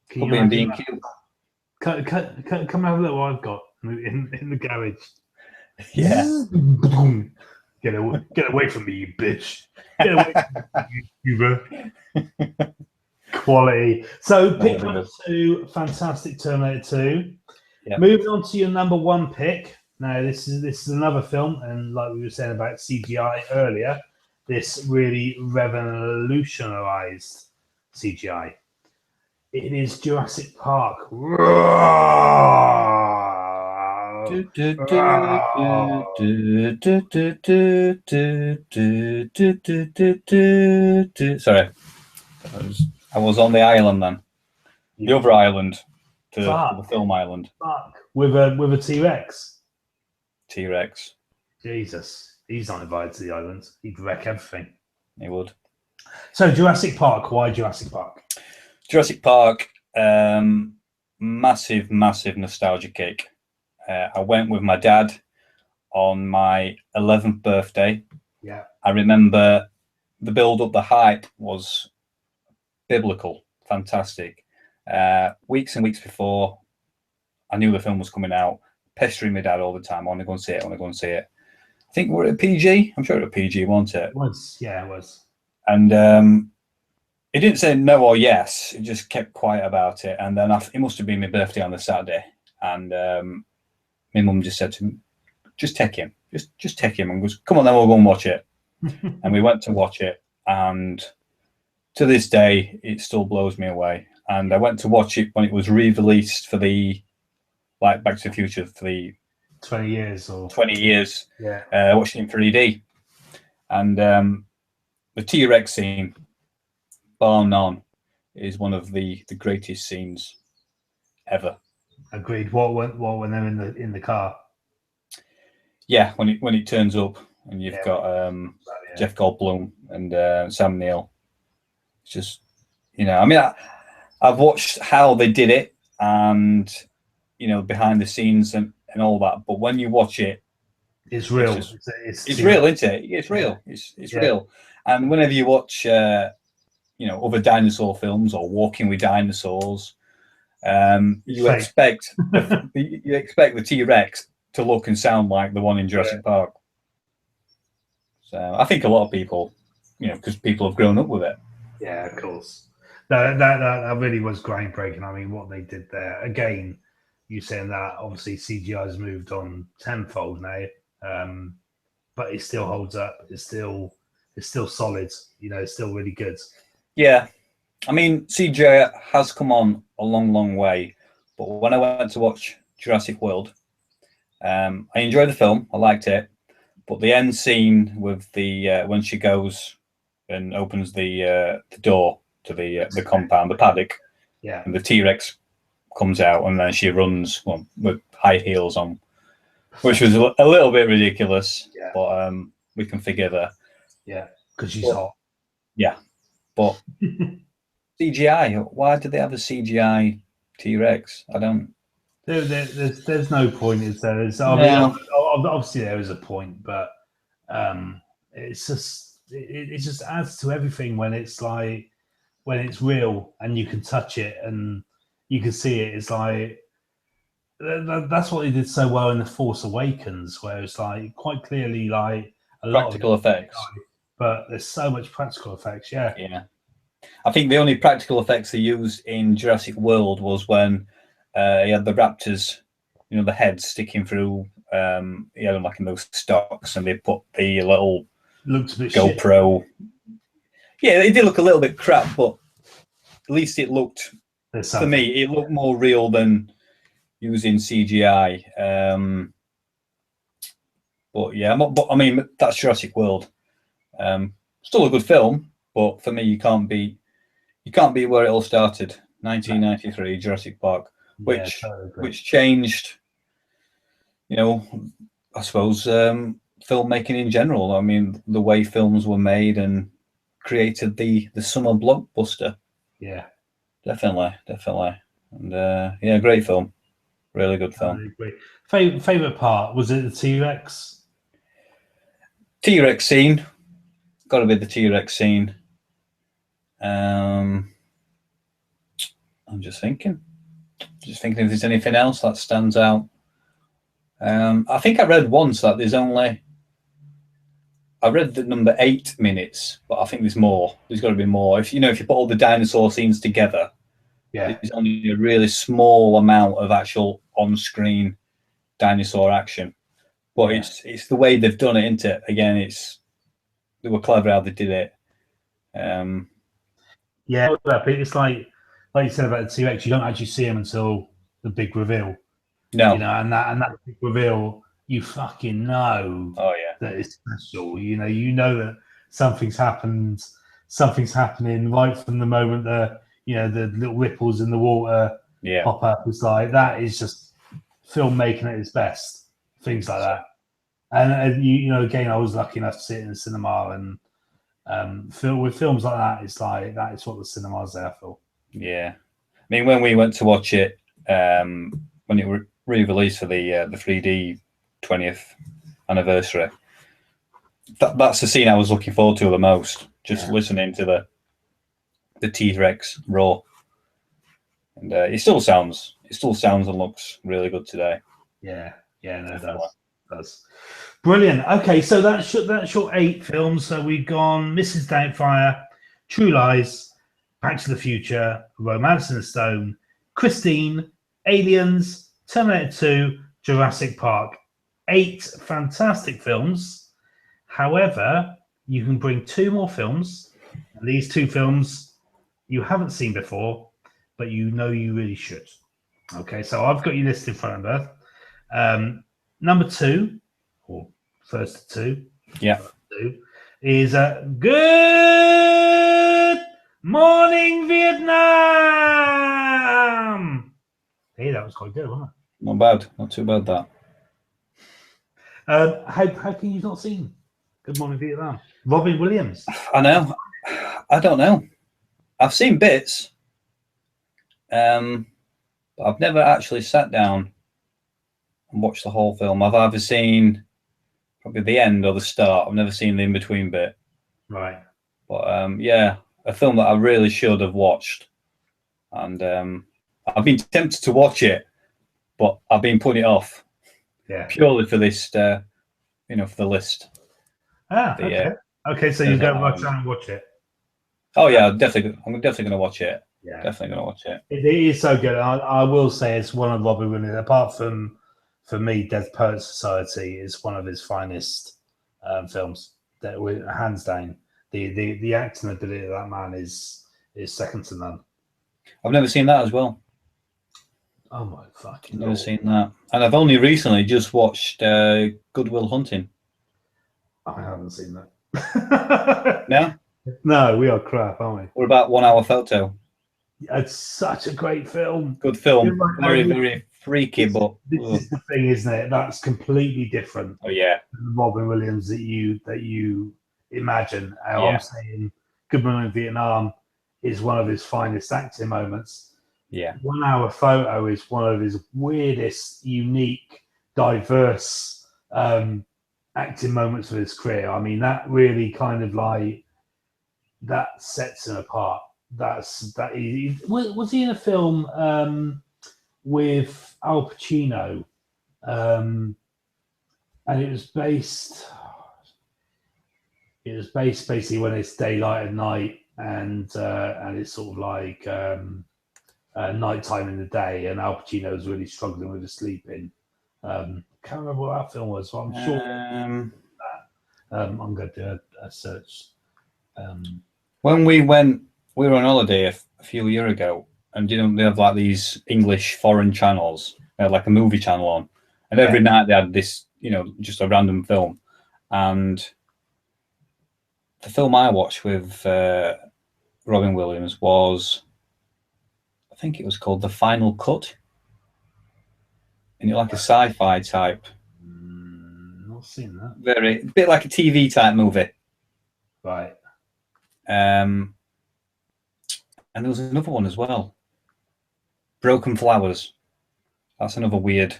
Could be in B&Q. Come and have a look what I've got in the garage. Yeah. Get away from me, you bitch. Get away from me, you YouTuber. Quality. So pick number 2, fantastic Terminator 2. Yep. Moving on to your number 1 pick. Now this is another film, and like we were saying about CGI earlier, this really revolutionized CGI. It is Jurassic Park. Sorry, I was on the island then. The other island to the film island. Fuck. With a T-Rex. T-Rex. Jesus, he's not invited to the island. He'd wreck everything. He would. So Jurassic Park. Why Jurassic Park? Jurassic Park. Massive nostalgia kick. I went with my dad on my 11th birthday. Yeah. I remember the build up, the hype was biblical, fantastic. Weeks and weeks before I knew the film was coming out, pestering my dad all the time. I want to go and see it. think we're at PG. I'm sure it was PG, wasn't it? It was, yeah, it was. And it didn't say no or yes. It just kept quiet about it. And then it must have been my birthday on the Saturday. And my mum just said to me, just take him. Just take him. And goes, come on, then we'll go and watch it. And we went to watch it. And to this day, it still blows me away. And I went to watch it when it was re-released for the, like, Back to the Future for the 20 years or 20 years. Yeah. Watching it in 3D. And the T-Rex scene, bar none, is one of the greatest scenes ever. Agreed. What when they're in the car? Yeah, when it turns up and you've got Jeff Goldblum and Sam Neill. It's just, I mean, I've watched how they did it and, behind the scenes and all that. But when you watch it, it's real. It's real, isn't it? It's real. It's real. And whenever you watch, other dinosaur films or Walking with Dinosaurs, you expect the T-Rex to look and sound like the one in Jurassic Park. So I think a lot of people, because people have grown up with it. Yeah, of course. No, that really was groundbreaking. I mean, what they did there. Again, you saying that obviously CGI has moved on tenfold now, but it still holds up. It's still solid. It's still really good. Yeah, I mean, CGI has come on a long, long way. But when I went to watch Jurassic World, I enjoyed the film. I liked it. But the end scene with the when she goes and opens the door to the compound, the paddock, and the T-Rex comes out, and then she runs with high heels on, which was a little bit ridiculous. Yeah. But we can forgive her. Yeah, because she's hot. Yeah, but CGI. Why did they have a CGI T-Rex? I don't. There's no point, is there? I mean, obviously there is a point, but it's just it just adds to everything when it's real and you can touch it and you can see it. It's like that's what they did so well in The Force Awakens, where it's like quite clearly like a lot practical effects, but there's so much practical effects. Yeah. I think the only practical effects they used in Jurassic World was when he had the raptors, the heads sticking through. He had them like in those stocks, and they put the little looks a bit GoPro. Shit. Yeah, it did look a little bit crap, but at least it looked. For me, it looked more real than using CGI. But yeah, I mean that's Jurassic World. Still a good film, but for me, you can't be where it all started. 1993, Jurassic Park, which changed, I suppose, filmmaking in general. I mean, the way films were made and created the summer blockbuster. Yeah, definitely. And great film, really good film. Favorite part, was it the T-Rex? T-Rex scene, got to be the T-Rex scene. I'm just thinking if there's anything else that stands out. I think I read once that I read the number 8 minutes, but I think there's more. There's got to be more. If you put all the dinosaur scenes together, there's only a really small amount of actual on-screen dinosaur action. But it's the way they've done it, isn't it? Again, they were clever how they did it. It's like you said about the T-Rex, you don't actually see him until the big reveal. No, and that big reveal, you fucking know. Oh yeah, that it's special. You know that something's happened. Something's happening right from the moment the little ripples in the water pop up. It's like that is just filmmaking at its best. Things like that. And again, I was lucky enough to sit in the cinema and. With films like that, it's like that is what the cinema's there for. Yeah, I mean, when we went to watch it, when it was re-released for the 3D 20th anniversary, that's the scene I was looking forward to the most. Just listening to the T-Rex roar, and it still sounds and looks really good today. Yeah, no, it does. Does. Brilliant. Okay, so that's your 8 films. So we've gone Mrs. Doubtfire, True Lies, Back to the Future, Romance in the Stone, Christine, Aliens, Terminator 2, Jurassic Park. 8 fantastic films. However, you can bring 2 more films. And these 2 films you haven't seen before, but you know you really should. Okay, so I've got you listed in front of us. Number 2, or first 2, Yeah. 2 is Good Morning Vietnam. Hey, that was quite good, wasn't it? Not bad. Not too bad, that. How can you not seen Good Morning Vietnam? Robin Williams. I know. I don't know. I've seen bits. But I've never actually sat down and watched the whole film. I've either seen probably the end or the start. I've never seen the in-between bit. Right. But yeah, a film that I really should have watched. And I've been tempted to watch it, but I've been putting it off. Yeah. Purely for this, for the list. Okay. Okay, so you go right down and watch it. Oh yeah, I'm definitely going to watch it. Yeah, definitely going to watch it. It is so good. I will say it's one of Robin Williams. Apart from, for me, Dead Poets Society is one of his finest films. That, hands down, the acting ability of that man is second to none. I've never seen that as well. Oh my fucking! Never seen that, and I've only recently just watched Good Will Hunting. I haven't seen that. No, we are crap, aren't we? What about 1 Hour Photo? It's such a great film. Good film. Very, very freaky, but this is the thing, isn't it? That's completely different. Oh yeah, Robin Williams that you imagine. I'm saying Good Morning Vietnam is one of his finest acting moments. Yeah. 1 Hour Photo is one of his weirdest, unique, diverse acting moments of his career. I mean, that really kind of that sets him apart. Was he in a film with Al Pacino, and it was based basically when it's daylight and night, and it's sort of like nighttime in the day, and Al Pacino's really struggling with his sleeping. Can't remember what that film was, so I'm sure I'm going to do a search. When we were on holiday a few years ago, and they have like these English foreign channels. They had like a movie channel on, and every night they had this, just a random film. And the film I watched with Robin Williams was, I think it was called The Final Cut, and it's like a sci-fi type. Not seen that. A bit like a TV type movie, right? And there was another one as well, Broken Flowers. That's another weird,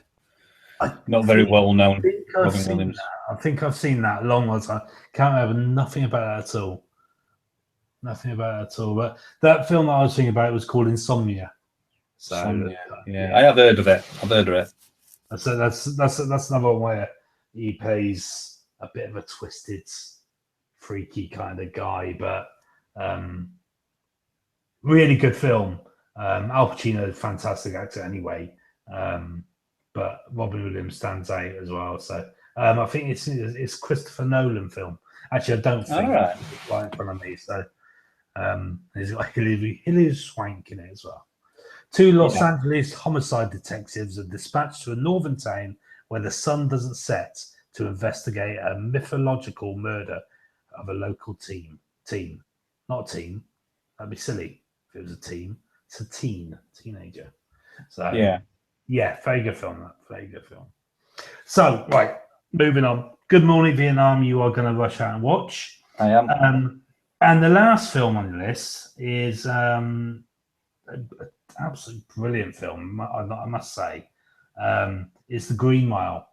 not very well known Robin Williams. I think I've seen that a long time. Can't remember nothing about that at all. Nothing about it at all. But that film I was thinking about was called Insomnia. So yeah, I have heard of it. So that's another one where he plays a bit of a twisted, freaky kind of guy, but really good film. Al Pacino, fantastic actor anyway, but Robin Williams stands out as well. So I think it's Christopher Nolan film. Actually, I don't think it's right in front of me. So there's got Hilary Swank in it as well. 2 Los Angeles homicide detectives are dispatched to a northern town where the sun doesn't set to investigate a mythological murder of a local team. Not a team. That'd be silly if it was a team. It's a teenager. So yeah, very good film. Very good film. So right, moving on. Good Morning Vietnam. You are going to rush out and watch. I am. And the last film on the list is an absolutely brilliant film. I must say, it's The Green Mile.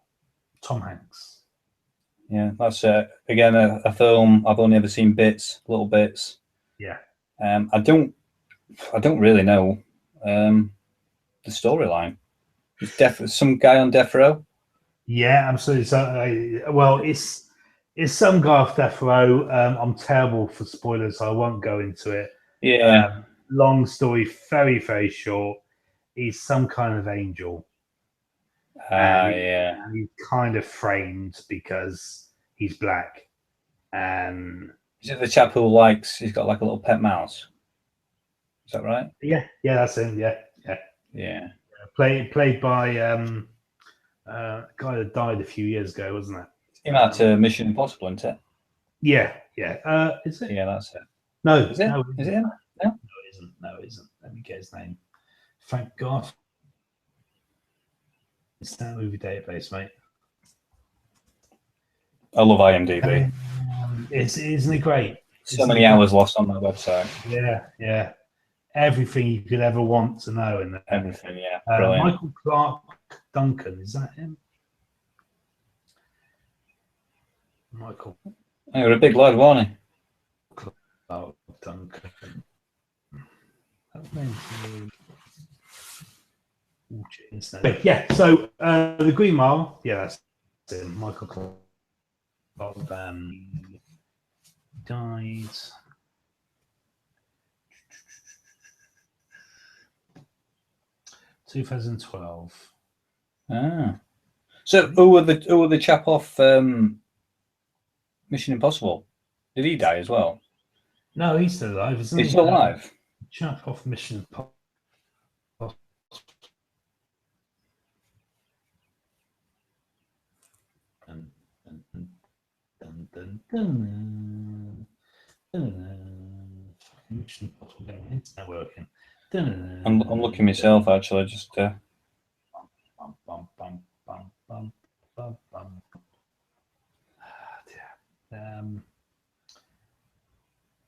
Tom Hanks. Yeah, that's again a film I've only ever seen little bits. Yeah. I don't really know the storyline. It's some guy on death row. Yeah, absolutely. So, well, it's some guy off death row. I'm terrible for spoilers, so I won't go into it. Yeah. Long story, very, very short. He's some kind of angel, and Yeah. he's kind of framed because he's black. And Is it the chap who likes? He's got like a little pet mouse. Is that right? yeah, that's him. Yeah. Yeah. Played by a guy that died a few years ago, wasn't it? Came out to Mission Impossible, isn't it? Yeah. Is it? Yeah, that's it. No, Is it? no, Is it him? No? No, it isn't. No, it isn't. Let me get his name. Thank God. It's that movie database, mate. I love IMDb. Isn't it great? So many hours lost on that website. Yeah. Everything you could ever want to know in there. Everything, yeah. Brilliant. Michael Clark Duncan, is that him? Michael He was a big lad, wasn't he? Clark Duncan. That name's yeah, so the Green Mile, yeah, that's him. Michael Clark died. – 2012. Ah. So who were the chap off Mission Impossible? Did he die as well? No, he's still alive, isn't he? He's still alive. Chap off Mission Impossible. Mission Impossible game. It's not working. I'm looking myself actually. Just oh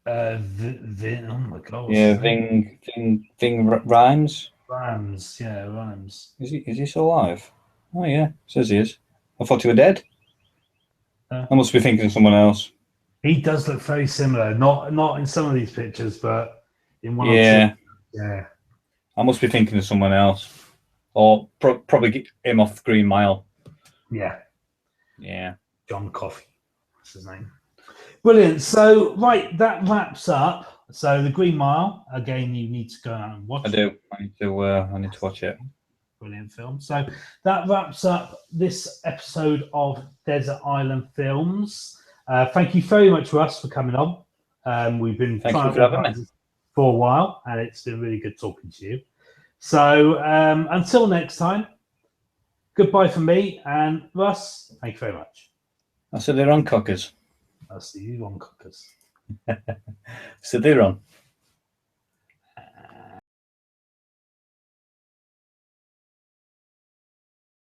my god. Yeah, Ving Rhymes. Rhymes, yeah, Rhymes. Is he still alive? Oh yeah, says he is. I thought he were dead. I must be thinking of someone else. He does look very similar, not in some of these pictures, but in one. Yeah, or two. Yeah. I must be thinking of someone else, or probably get him off the Green Mile. Yeah. John Coffey, that's his name. Brilliant. So right, that wraps up. So the Green Mile, again, you need to go out and watch. I do. I need to watch it. Brilliant film. So that wraps up this episode of Desert Island Films. Thank you very much, Russ, for coming on. We've been trying to having me for a while, and it's been really good talking to you. So until next time, goodbye from me and Russ. Thank you very much. I said they're on cockers. I'll see you on cockers. So they're on.